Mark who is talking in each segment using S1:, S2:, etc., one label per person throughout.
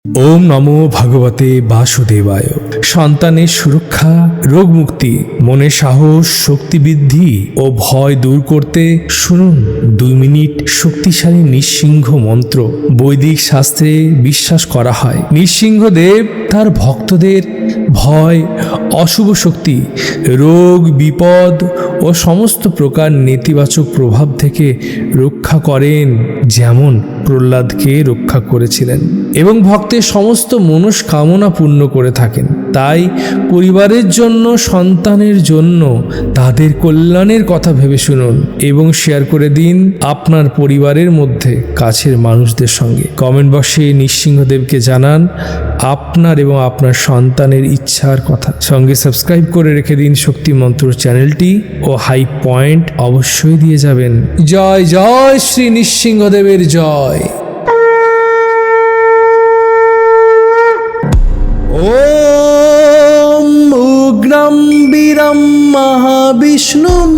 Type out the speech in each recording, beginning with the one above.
S1: ওম নমো ভগবতে বাসুদেবায়। সন্তানের সুরক্ষা, রোগ মুক্তি, মনে সাহস, শক্তি বৃদ্ধি ও ভয় দূর করতে শুনুন 2 মিনিট শক্তিশালী নৃসিংহ মন্ত্র। বৈদিক শাস্ত্রে বিশ্বাস করা হয় নৃসিংহদেব তার ভক্তদের ভয়, অশুভ শক্তি, রোগ, বিপদ ও সমস্ত প্রকার নেতিবাচক প্রভাব থেকে রক্ষা করেন, যেমন প্রহ্লাদকে রক্ষা করেছিলেন এবং ভক্তের সমস্ত মনস্কামনা পূর্ণ করে থাকেন। তাই পরিবারের জন্য, সন্তানের জন্য তাদের কল্যাণের কথা ভেবে শুনুন এবং শেয়ার করে দিন আপনার পরিবারের মধ্যে কাছের মানুষদের সঙ্গে। কমেন্ট বক্সে নৃসিংহদেবকে জানান আপনার এবং আপনার সন্তানের ইচ্ছার কথা। সঙ্গে সাবস্ক্রাইব করে রেখে দিন শক্তি মন্ত্র চ্যানেলটি ও হাই পয়েন্ট অবশ্যই দিয়ে যাবেন। জয় জয় শ্রী নৃসিংহদেবের জয়। ওম উগ্রম বীরম মহাবিষ্ণুম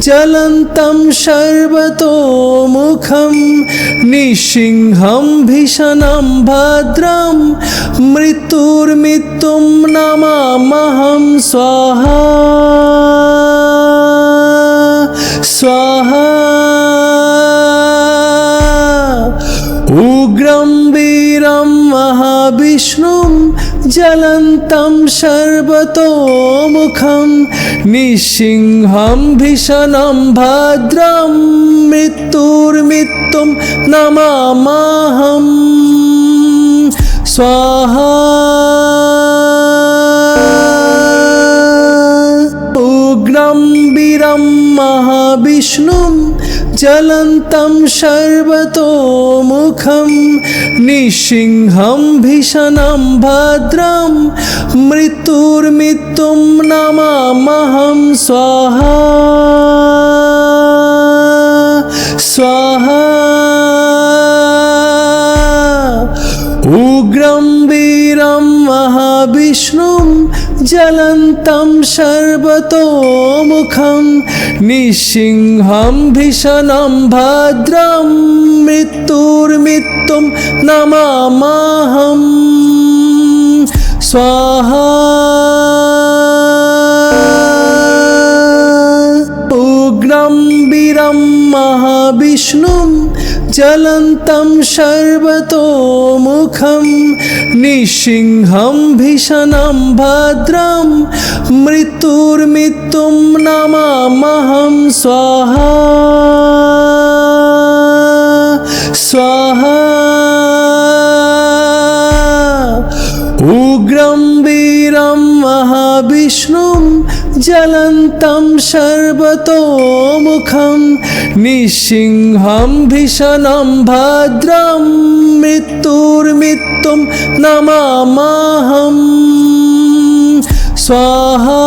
S1: জ্বলন্तं সর্বতোমুখম নৃসিংহম ভীষণম ভদ্রম মৃত্যুর্মৃত্যুম নমাম্যহং স্বাহা স্বাহা। উগ্রম বীরম মহাবিষ্ণুম জ্বলন্तं সর্বতোমুখম নৃসিংহম ভীষণম ভদ্রম মৃত্যুর্মৃত্যুম নমাম্যহং স্বাহা। উগ্রম বীরম মহাবিষ্ণুম জ্বলন্तं সর্বতোমুখম নৃসিংহম ভীষণম ভদ্রম মৃত্যুর্মৃত্যুম নমাম্যহং স্বাহা স্বাহা। উগ্রম বীরম মহাবিষ্ণুম জ্বলন্तं সর্বতোমুখম নৃসিংহম ভীষণম ভদ্রম মৃত্যুর্মৃত্যুম নমাম্যহং স্বাহা। উগ্রম বীরম মহাবিষ্ণুম জ্বলন্तं সর্বতোমুখম নৃসিংহম ভীষণম ভদ্রম মৃত্যুর্মৃত্যুম নমাম্যহং স্বাহা স্বাহা। উগ্রম বীরম মহাবিষ্ণুম জ্বলন্तं সর্বতোমুখম নৃসিংহম ভীষণম ভদ্রম মৃত্যুর্মৃত্যুম নমাম্যহং স্বাহা।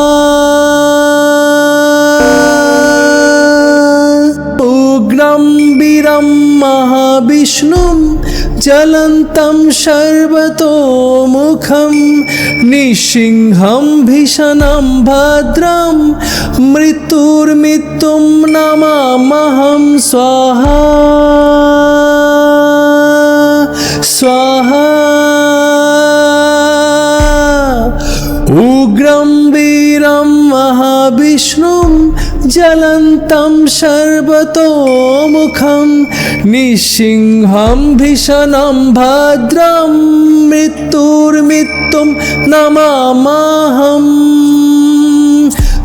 S1: উগ্রম বীরম মহাবিষ্ণুম জ্বলন্तं সর্বতোমুখম নৃসিংহম ভীষণম ভদ্রম মৃত্যুর্মৃত্যুম নমাম্যহং স্বাহা স্বাহা। উগ্রম বীরম মহাবিষ্ণুম জ্বলন্तं সর্বতোমুখম নৃসিংহম ভীষণম ভদ্রম মৃত্যুর্মৃত্যুম নমাম্যহং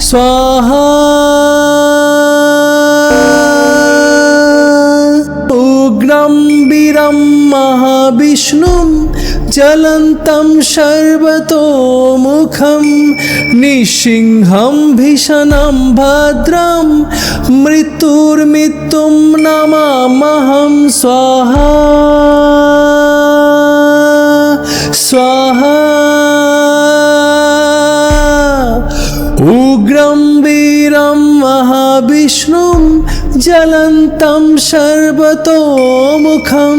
S1: স্বাহা। উগ্রম বীরম মহাবিষ্ণুম জ্বলন্तं সর্বতোমুখম নৃসিংহম ভীষণম ভদ্রম মৃত্যুর্মৃত্যুম নমাম্যহং স্বাহা স্বাহা। উগ্রম বীরম মহাবিষ্ণুম জ্বলন্तं সর্বতোমুখম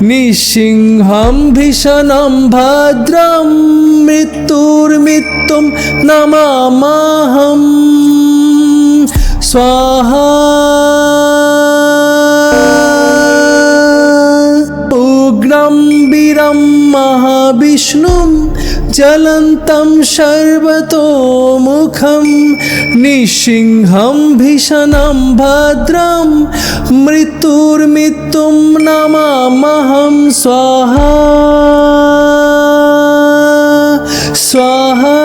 S1: নৃসিংহম ভীষণম ভদ্রম মৃত্যুর্মৃত্যুম নমাম্যহং স্বাহা উগ্রম বীরম মহা महाविष्णुं ज्वलन्तं सर्वतोमुखं निःसिंहं भीषणं भद्रं मृत्युर्मृत्युं नमाम्यहं स्वाहा स्वाहा।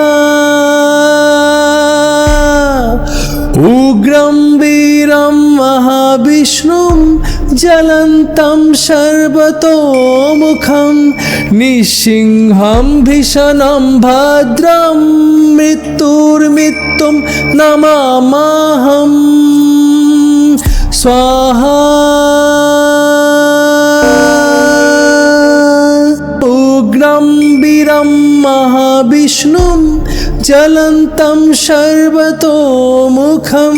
S1: उग्रं वीरं महाविष्णुं ज्वलन्तं सर्वतोमुखं निःसिंहं भीषणं भद्रं मृत्युर्मृत्युं नमाम्यहं स्वाहा। उग्रं वीरं महाविष्णुं ज्वलन्तं सर्वतोमुखं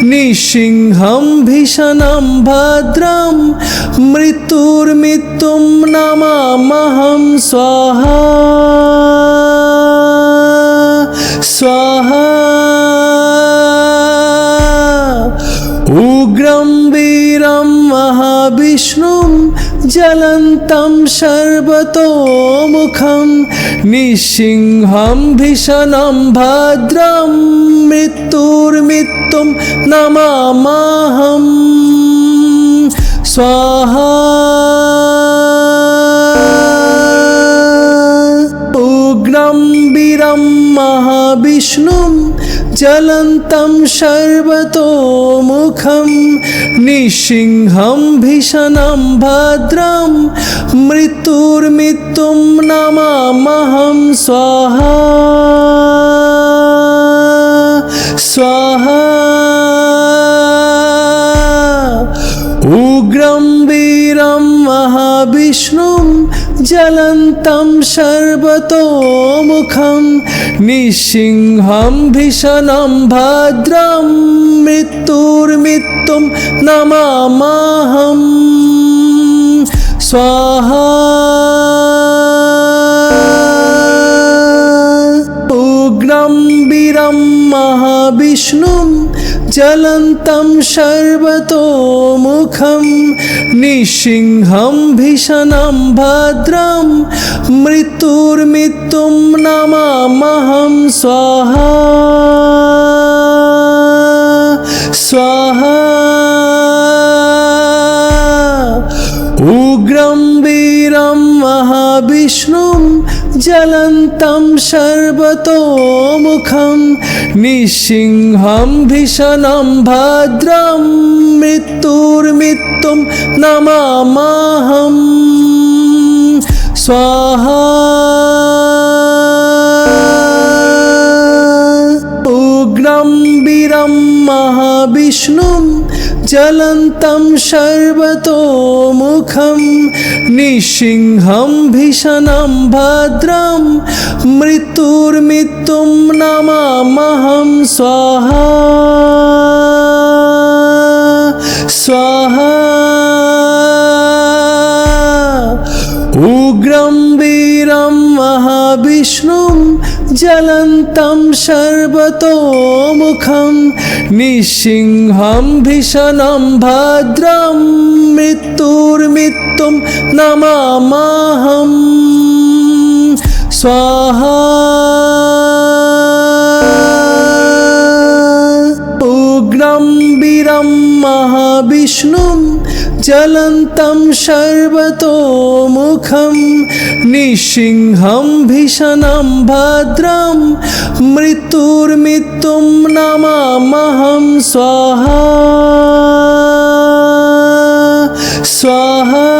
S1: निःसिंहं भीषणं भद्रं मृत्युर्मृत्युं नमाम्यहं स्वाहा स्वाहा। उग्रं वीरं महाविष्णुं ज्वलन्तं सर्वतोमुखं निःसिंहं भीषणं भद्रं मृत्युर्मृत्युं नमाम्यहं स्वाहा। उग्रं वीरं महाविष्णुं ज्वलन्तं सर्वतोमुखं निःसिंहं भीषणं भद्रं मृत्युर्मृत्युं नमाम्यहं स्वाहा स्वाहा। उग्रं वीरं महाविष्णुं ज्वलन्तं सर्वतोमुखं निःसिंहं भीषणं भद्रं मृत्युर्मृत्युं नमाम्यहं स्वाहा। उग्रं वीरं महाविष्णुं ज्वलन्तं सर्वतोमुखं निःसिंहं भीषणं भद्रं मृत्युर्मृत्युं नमाम्यहं स्वाहा स्वाहा। उग्रं वीरं महाविष्णुं ज्वलन्तं सर्वतोमुखं निःसिंहं भीषणं भद्रं मृत्युर्मृत्युं नमाम्यहं स्वाहा। उग्रं वीरं महाविष्णुं ज्वलन्तं सर्वतोमुखं निःसिंहं भीषणं भद्रं मृत्युर्मृत्युं नमाम्यहं स्वाहा स्वाहा। उग्रं वीरं महाविष्णुं ज्वलन्तं सर्वतोमुखं निःसिंहं भीषणं भद्रं मृत्युर्मृत्युं नमाम्यहं स्वाहा। उग्रं वीरं महाविष्णुं ज्वलन्तं सर्वतोमुखं निःसिंहं भीषणं भद्रं मृत्युर्मृत्युं नमाम्यहं स्वाहा स्वाहा।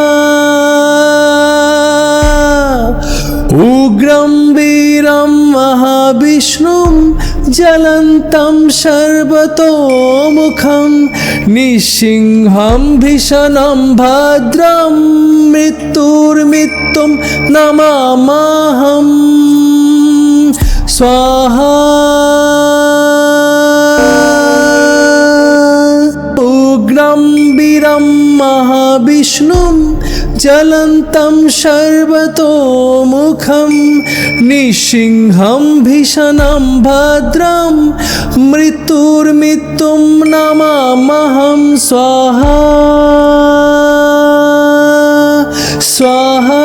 S1: उग्रं वीरं महाविष्णुं ज्वलन्तं सर्वतोमुखं निःसिंहं भीषणं भद्रं मृत्युर्मृत्युं नमाम्यहं स्वाहा उग्रं वीरं महाविष्णुं ज्वलन्तं सर्वतोमुखं निःसिंहं भीषणं भद्रं मृत्युर्मृत्युं नमाम्यहं स्वाहा स्वाहा।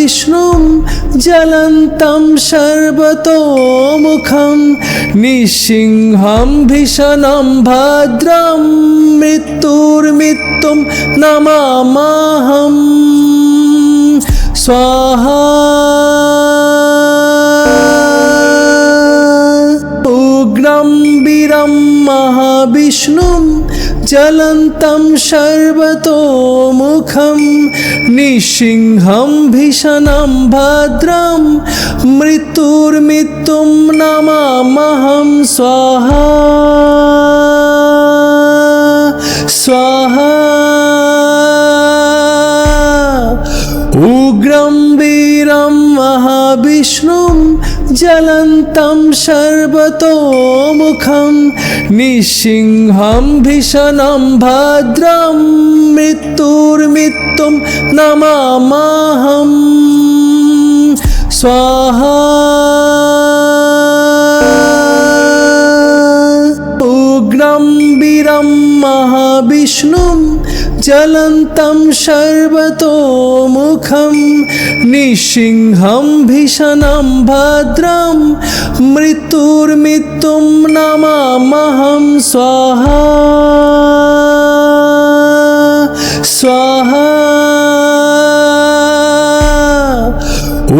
S1: महाविष्णुं ज्वलन्तं सर्वतोमुखं निःसिंहं भीषणं भद्रं मृत्युर्मृत्युं नमाम्यहम् स्वाहा उग्रं वीरं महाविष्णुं ज्वलन्तं सर्वतोमुखं निःसिंहं भीषणं भद्रं मृत्युर्मृत्युं नमाम्यहं स्वाहा स्वाहा उग्रं वीरं महाविष्णुं ज्वलन्तं सर्वतोमुखं निःसिंहं भीषणं भद्रं मृत्युर्मृत्युं नमाम्यहं स्वाहा उग्रं वीरं महाविष्णुं ज्वलन्तं सर्वतोमुखं निःसिंहं भीषणं भद्रं मृत्युर्मृत्युं नमाम्यहं स्वाहा स्वाहा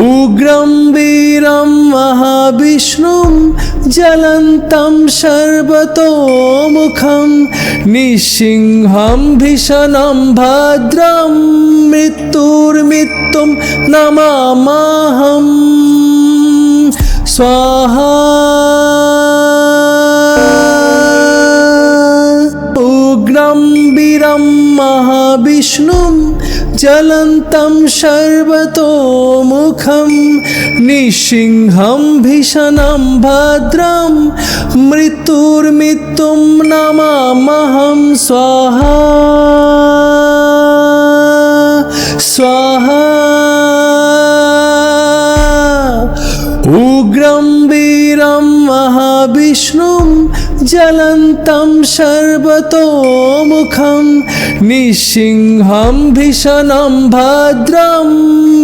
S1: उग्रं वीरं महाविष्णुं ज्वलन्तं सर्वतोमुखं निःसिंहं भीषणं भद्रं मृत्युर्मृत्युं नमाम्यहं स्वाहा उग्रं वीरं महाविष्णुं ज्वलन्तं सर्वतोमुखं निःसिंहं भीषणं भद्रं मृत्युर्मृत्युं नमाम्यहं स्वाहा स्वाहा उग्रं वीरं महाविष्णुं ज्वलन्तं सर्वतोमुखं निःसिंहं भीषणं भद्रं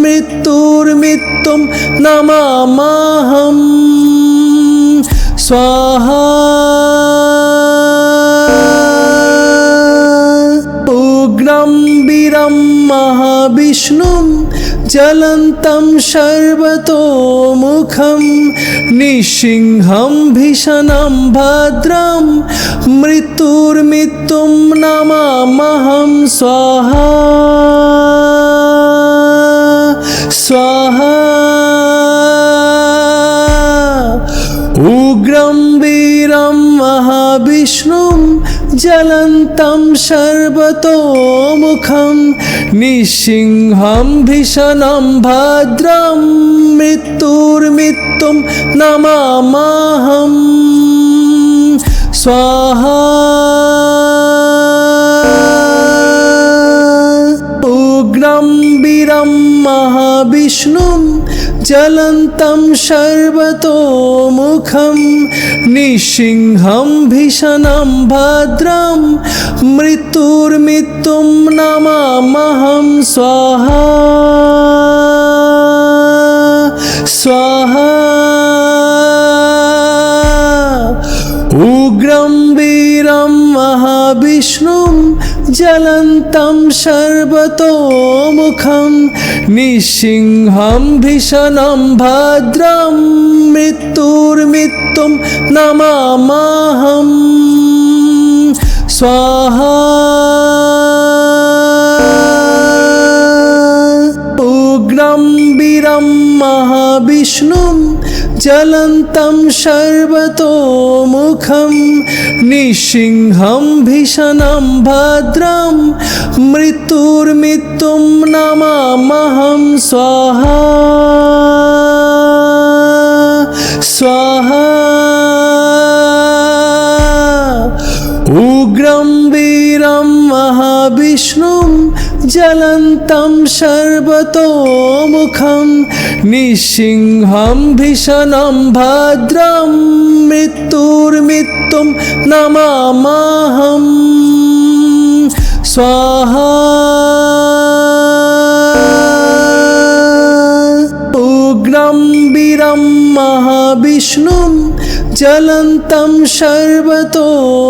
S1: मृत्युर्मृत्युं नमाम्यहं स्वाहा उग्रं वीरं महाविष्णुं ज्वलन्तं सर्वतोमुखं निःसिंहं भीषणं भद्रं मृत्युर्मृत्युं नमाम्यहं स्वाहा स्वाहा उग्रं वीरं महाविष्णुं ज्वलन्तं सर्वतोमुखं निःसिंहं भीषणं भद्रं मृत्युर्मृत्युं नमाम्यहं स्वाहा उग्रं वीरं महाविष्णुं ज्वलन्तं सर्वतोमुखं निःसिंहं भीषणं भद्रं मृत्युर्मृत्युं नमाम्यहं स्वाहा स्वाहा उग्रं वीरं महाविष्णुं ज्वलन्तं सर्वतोमुखं निःसिंहं भीषणं भद्रं मृत्युर्मृत्युं नमाम्यहं स्वाहा उग्रं वीरं महाविष्णुं ज्वलन्तं सर्वतोमुखं निःसिंहं भीषणं भद्रं मृत्युर्मृत्युं नमाम्यहं स्वाहा स्वाहा उग्रं वीरं महाविष्णुं ज्वलन्तं सर्वतोमुखं निःसिंहं भीषणं भद्रं मृत्युर्मृत्युं नमाम्यहं स्वाहा
S2: उग्रं महाविष्णुं ज्वलन्तं सर्वतोमुखं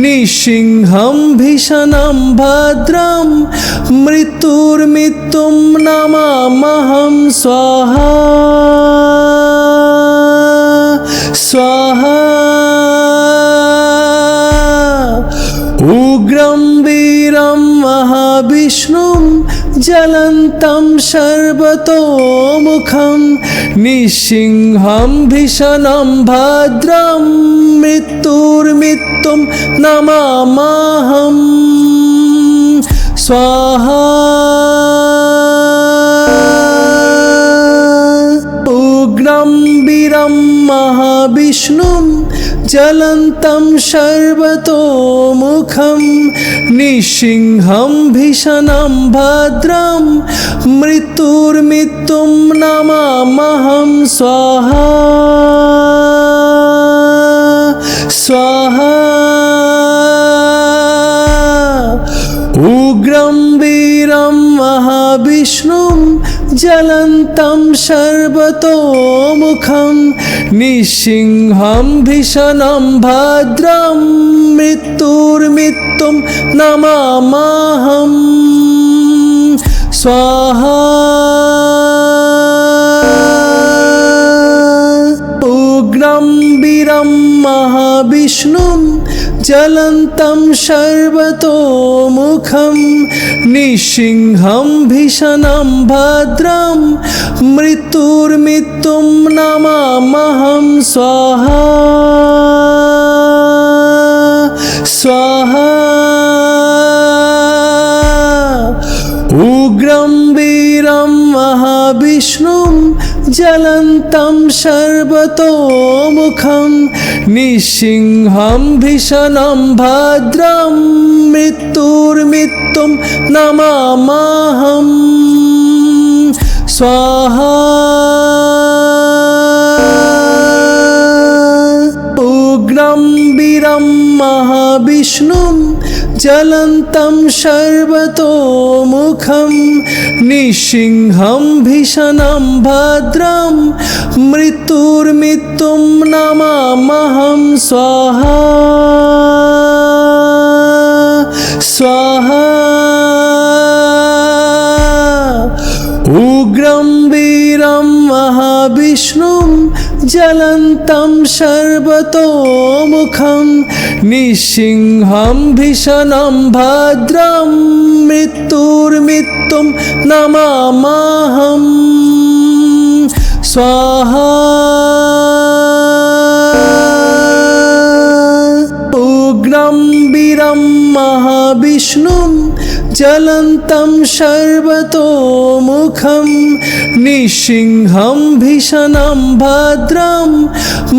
S2: निःसिंहं भीषणं भद्रं मृत्युर्मृत्युं नमाम्यहं स्वाहा स्वाहा। उग्रं वीरं महाविष्णुं ज्वलन्तं सर्वतोमुखं निःसिंहं भीषणं भद्रं मृत्युर्मृत्युं नमाम्यहं स्वाहा। उग्रं वीरं महाविष्णुं ज्वलन्तं सर्वतोमुखं निःसिंहं भीषणं भद्रं मृत्युर्मृत्युं नमाम्यहं स्वाहा स्वाहा। उग्रं वीरं महाविष्णुं ज्वलन्तं सर्वतोमुखं निःसिंहं भीषणं भद्रं मृत्युर्मृत्युं नमाम्यहं स्वाहा। उग्रं वीरं महाविष्णुं ज्वलन्तं सर्वतोमुखं निःसिंहं भीषणं भद्रं मृत्युर्मृत्युं नमाम्यहं स्वाहा स्वाहा। उग्रं वीरं महाविष्णुं ज्वलन्तं सर्वतोमुखं निःसिंहं भीषणं भद्रं मृत्युर्मृत्युं नमाम्यहं स्वाहा। उग्रं वीरं महाविष्णुं ज्वलन्तं सर्वतोमुखं निःसिंहं भीषणं भद्रं मृत्युर्मृत्युं नमाम्यहं स्वाहा स्वाहा। उग्रं वीरं महाविष्णुं ज्वलन्तं सर्वतोमुखं निःसिंहं भीषणं भद्रं मृत्युर्मृत्युं नमाम्यहं स्वाहा। उग्रं वीरं महाविष्णुं ज्वलन्तं सर्वतोमुखं निःसिंहं भीषणं भद्रं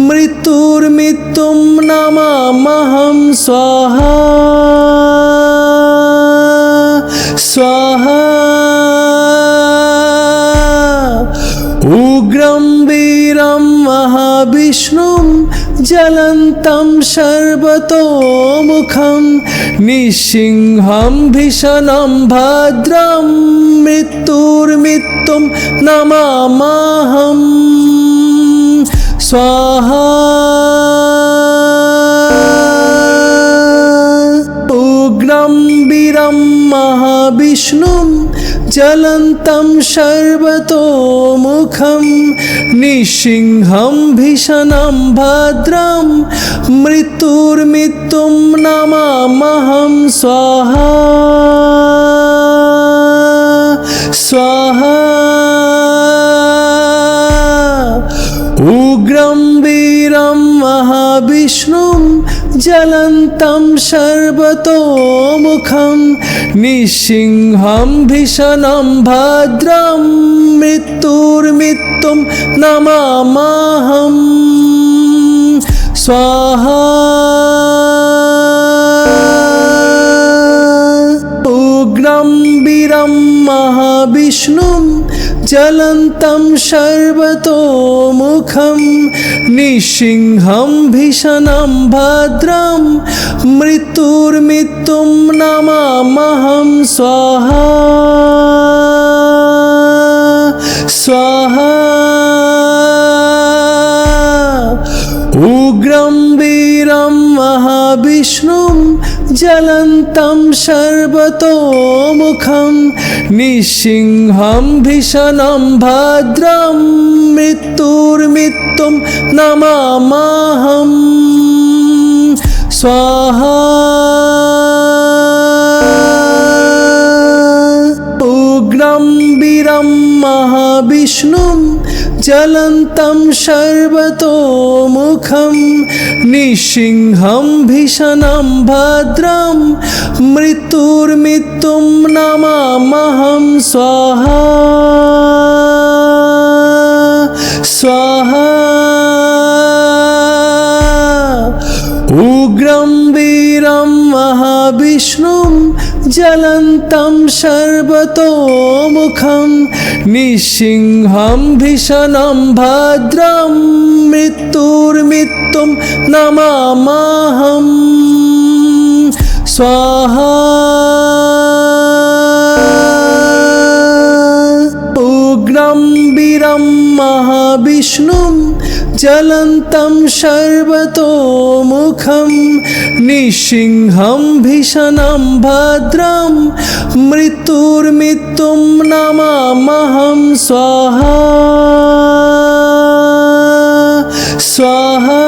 S2: मृत्युर्मृत्युं नमाम्यहं स्वाहा स्वाहा। उग्रं वीरं महाविष्णुं ज्वलन्तं सर्वतोमुखं निःसिंहं भीषणं भद्रं मृत्युर्मृत्युं नमाम्यहं स्वाहा। उग्रं वीरं महाविष्णुं ज्वलन्तं सर्वतोमुखं निःसिंहं भीषणं भद्रं मृत्युर्मृत्युं नमाम्यहं स्वाहा स्वाहा। उग्रं वीरं महाविष्णुं ज्वलन्तं सर्वतोमुखं निःसिंहं भीषणं भद्रं मृत्युर्मृत्युं नमाम्यहं स्वाहा उग्रं वीरं महाविष्णुं ज्वलन्तं सर्वतोमुखं निःसिंहं भीषणं भद्रं मृत्युर्मृत्युं नमाम्यहं स्वाहा स्वाहा उग्रं वीरं महाविष्णुं ज्वलन्तं सर्वतोमुखं निःसिंहं भीषणं भद्रं मृत्युर्मृत्युं नमाम्यहम् स्वाहा उग्रं वीरं महाविष्णुं ज्वलन्तं सर्वतोमुखं निःसिंहं भीषणं भद्रं मृत्युर्मृत्युं नमाम्यहं स्वाहा स्वाहा उग्रं वीरं महाविष्णुं ज्वलन्तं सर्वतोमुखं निःसिंहं भीषणं भद्रं मृत्युर्मृत्युं नमाम्यहं स्वाहा उग्रं वीरं महाविष्णुं ज्वलन्तं सर्वतोमुखं निःसिंहं भीषणं भद्रं मृत्युर्मृत्युं नमाम्यहं स्वाहा स्वाहा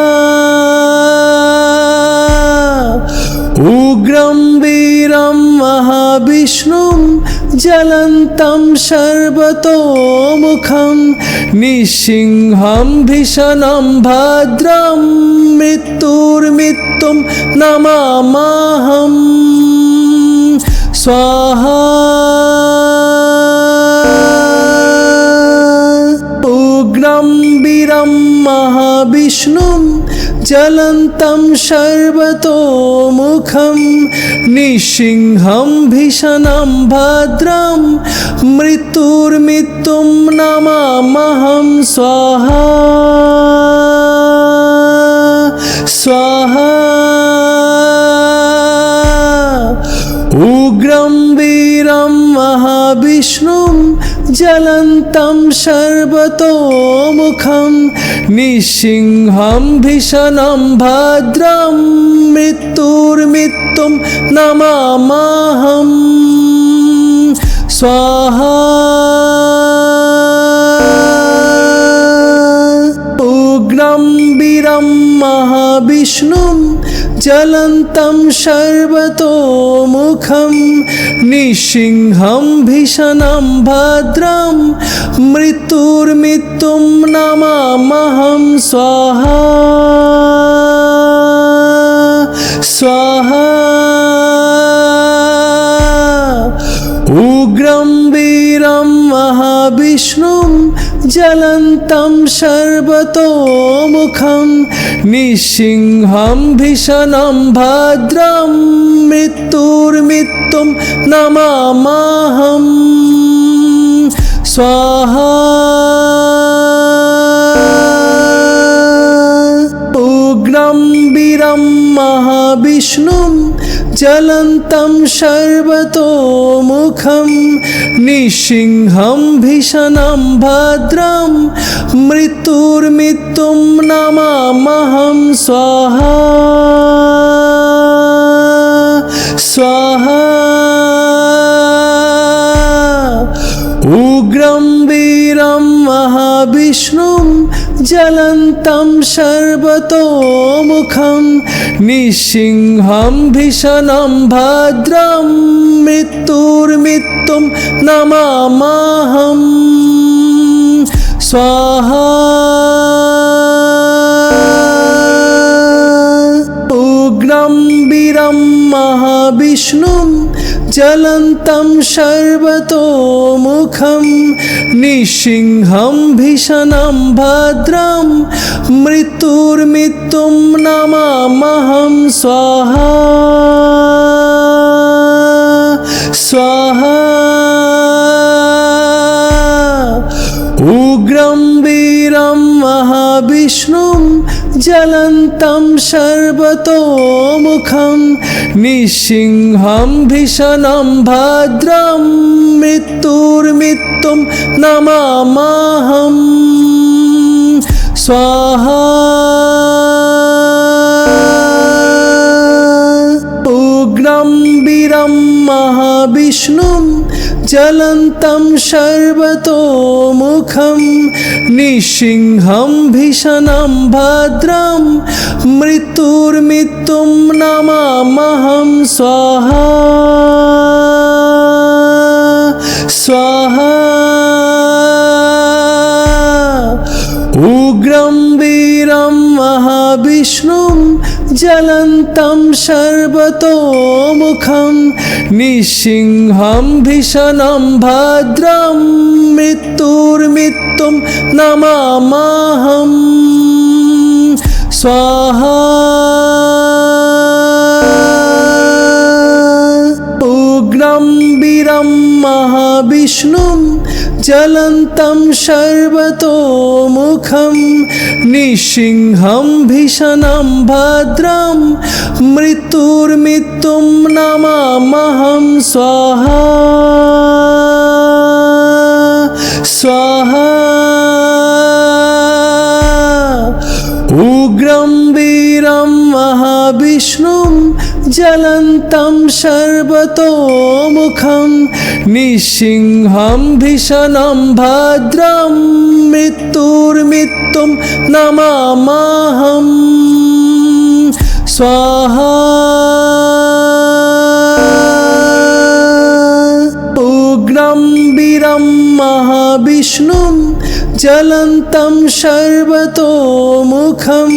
S2: उग्रं वीरं महाविष्णुं ज्वलन्तं सर्वतोमुखं निःसिंहं भीषणं भद्रं मृत्युर्मृत्युं नमाम्यहं स्वाहा उग्रं वीरं महाविष्णुं ज्वलन्तं सर्वतोमुखं निःसिंहं भीषणं भद्रं मृत्युर्मृत्युं नमाम्यहं स्वाहा स्वाहा उग्रं वीरं महाविष्णुं ज्वलन्तं सर्वतोमुखं निःसिंहं भीषणं भद्रं मृत्युर्मृत्युं नमाम्यहं स्वाहा उग्रं वीरं महाविष्णुं ज्वलन्तं सर्वतोमुखं निःसिंहं भीषणं भद्रं मृत्युर्मृत्युं नमाम्यहं स्वाहा स्वाहा उग्रं वीरं महाविष्णुं ज्वलन्तं सर्वतोमुखं निःसिंहं भीषणं भद्रं मृत्युर्मृत्युं नमाम्यहं स्वाहा उग्रं वीरं महाविष्णुं ज्वलन्तं सर्वतोमुखं निःसिंहं भीषणं भद्रं मृत्युर्मृत्युं नमाम्यहं स्वाहा स्वाहा उग्रं वीरं महाविष्णुं ज्वलन्तं सर्वतोमुखं निःसिंहं भीषणं भद्रं मृत्युर्मृत्युं नमाम्यहं स्वाहा उग्रं वीरं महाविष्णुं ज्वलन्तं सर्वतोमुखं निःसिंहं भीषणं भद्रं मृत्युर्मृत्युं नमाम्यहं स्वाहा स्वाहा उग्रं वीरं महाविष्णुं ज्वलन्तं सर्वतोमुखं निःसिंहं भीषणं भद्रं मृत्युर्मृत्युं नमाम्यहम् स्वाहा उग्रं वीरं महाविष्णुं ज्वलन्तं सर्वतोमुखं निःसिंहं भीषणं भद्रं मृत्युर्मृत्युं नमाम्यहं स्वाहा स्वाहा उग्रं वीरं महाविष्णुं ज्वलन्तं सर्वतोमुखं निःसिंहं भीषणं भद्रं मृत्युर्मृत्युं नमाम्यहं स्वाहा उग्रं वीरं महाविष्णुं ज्वलन्तं सर्वतोमुखं निःसिंहं भीषणं भद्रं मृत्युर्मृत्युं नमाम्यहं स्वाहा स्वाहा उग्रं वीरं महाविष्णुं ज्वलन्तं सर्वतोमुखं निःसिंहं भीषणं भद्रं मृत्युर्मृत्युं नमाम्यहं स्वाहा उग्रं वीरं महाविष्णुं ज्वलन्तं सर्वतोमुखं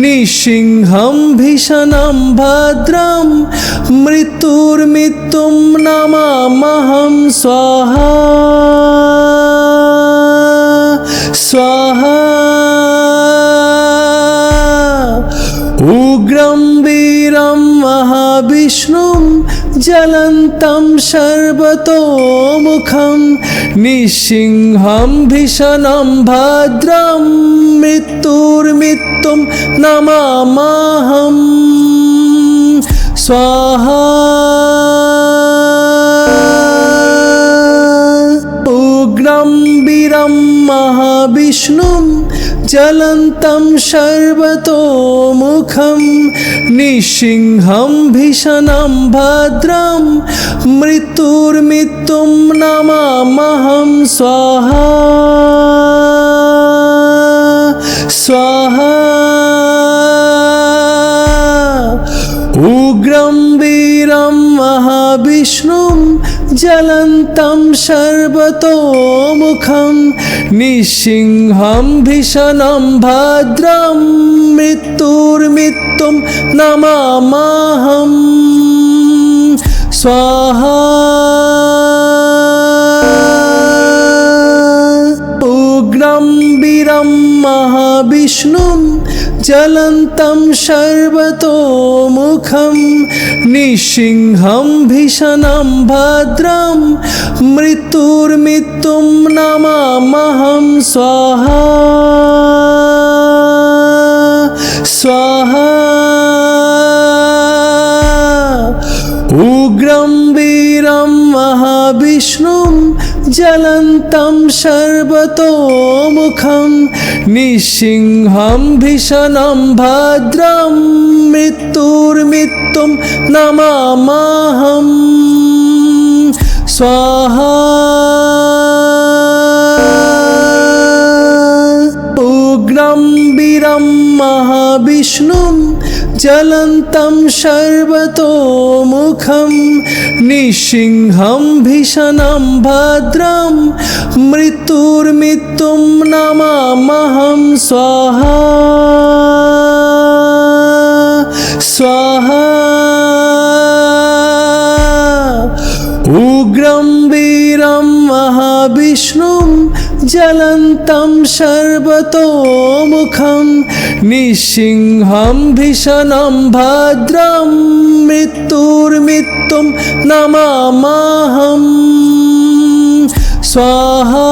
S2: निःसिंहं भीषणं भद्रं मृत्युर्मृत्युं नमाम्यहं स्वाहा स्वाहा उग्रं वीरं महाविष्णुं ज्वलन्तं सर्वतोमुखं निःसिंहं भीषणं भद्रं मृत्युर्मृत्युं नमाम्यहं स्वाहा उग्रं वीरं महाविष्णुं ज्वलन्तं सर्वतोमुखं निःसिंहं भीषणं भद्रं मृत्युर्मृत्युं नमाम्यहं स्वाहा स्वाहा उग्रं वीरं महाविष्णुं ज्वलन्तं सर्वतोमुखं निःसिंहं भीषणं भद्रं मृत्युर्मृत्युं नमाम्यहं स्वाहा उग्रं वीरं महाविष्णुं ज्वलन्तं सर्वतोमुखं निःसिंहं भीषणं भद्रं मृत्युर्मृत्युं नमाम्यहं स्वाहा स्वाहा उग्रं वीरं महाविष्णुं ज्वलन्तं सर्वतोमुखं निःसिंहं भीषणं भद्रं मृत्युर्मृत्युं नमाम्यहं स्वाहा उग्रं वीरं महाविष्णुं ज्वलन्तं सर्वतोमुखं निःसिंहं भीषणं भद्रं मृत्युर्मृत्युं नमाम्यहं स्वाहा स्वाहा उग्रं वीरं महाविष्णुं ज्वलन्तं सर्वतोमुखं निःसिंहं भीषणं भद्रं मृत्युर्मृत्युं नमाम्यहं स्वाहा